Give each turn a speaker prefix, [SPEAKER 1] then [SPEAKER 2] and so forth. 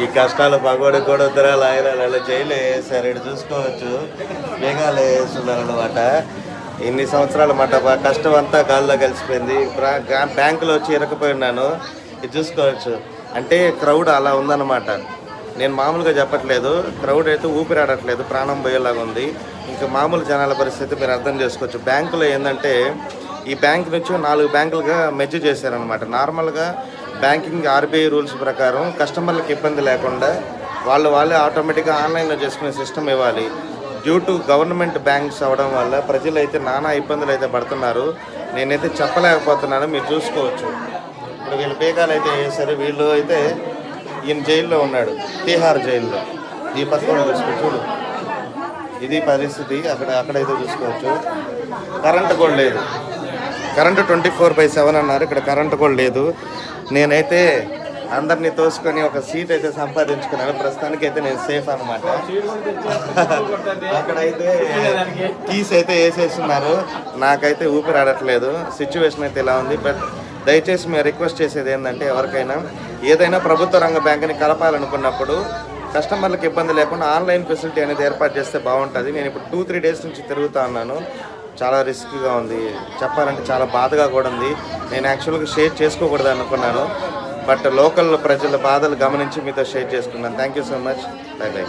[SPEAKER 1] ఈ కష్టాలు పగోడి కూడా ఉత్తరాలు ఆయన అలా జైలు వేసారు. ఇటు చూసుకోవచ్చు, మేఘాలు వేస్తున్నారు అనమాట. ఇన్ని సంవత్సరాలు మాట కష్టం అంతా గాల్లో కలిసిపోయింది. బ్యాంకులో వచ్చి ఇరకపోయి ఉన్నాను. ఇది చూసుకోవచ్చు. అంటే క్రౌడ్ అలా ఉందన్నమాట. నేను మామూలుగా చెప్పట్లేదు, క్రౌడ్ అయితే ఊపిరాడట్లేదు, ప్రాణం పోయేలాగా ఉంది. ఇంకా మామూలు జనాల పరిస్థితి మీరు అర్థం చేసుకోవచ్చు. బ్యాంకులో ఏంటంటే ఈ బ్యాంక్ నుంచి 4 బ్యాంకులుగా మెర్జ్ చేశారనమాట. నార్మల్గా బ్యాంకింగ్ ఆర్బీఐ రూల్స్ ప్రకారం కస్టమర్లకు ఇబ్బంది లేకుండా వాళ్ళే ఆటోమేటిక్గా ఆన్లైన్లో చేసుకునే సిస్టమ్ ఇవ్వాలి. డ్యూ టు గవర్నమెంట్ బ్యాంక్స్ అవ్వడం వల్ల ప్రజలైతే నానా ఇబ్బందులు అయితే పడుతున్నారు. నేనైతే చెప్పలేకపోతున్నాను, మీరు చూసుకోవచ్చు. ఇప్పుడు వీళ్ళు బేగాలు అయితే వేశారు. వీళ్ళు అయితే ఈయన జైల్లో ఉన్నాడు, తిహార్ జైల్లో. ఈ పక్కన చూసుకో చూడు, ఇది పరిస్థితి. అక్కడైతే చూసుకోవచ్చు. కరెంటు కూడా లేదు. కరెంటు 24/7 అన్నారు. ఇక్కడ కరెంటు కూడా లేదు. నేనైతే అందరినీ తోసుకొని ఒక సీట్ అయితే సంపాదించుకున్నాను. ప్రస్తుతానికి అయితే నేను సేఫ్ అనమాట. అక్కడైతే కీస్ అయితే వేసేస్తున్నారు. నాకైతే ఊపిరాడట్లేదు. సిచ్యువేషన్ అయితే ఇలా ఉంది. బట్ దయచేసి మేము రిక్వెస్ట్ చేసేది ఏంటంటే, ఎవరికైనా ఏదైనా ప్రభుత్వ రంగ బ్యాంకుని కలపాలనుకున్నప్పుడు కస్టమర్లకు ఇబ్బంది లేకుండా ఆన్లైన్ ఫెసిలిటీ అనేది ఏర్పాటు చేస్తే బాగుంటుంది. నేను ఇప్పుడు 2-3 డేస్ నుంచి తిరుగుతూ ఉన్నాను. చాలా రిస్క్గా ఉంది, చెప్పాలంటే చాలా బాధగా కూడా ఉంది. నేను యాక్చువల్గా షేర్ చేసుకోకూడదు అనుకున్నాను, బట్ లోకల్ ప్రజల బాధలు గమనించి మీతో షేర్ చేసుకున్నాను. Thank you so much. By by.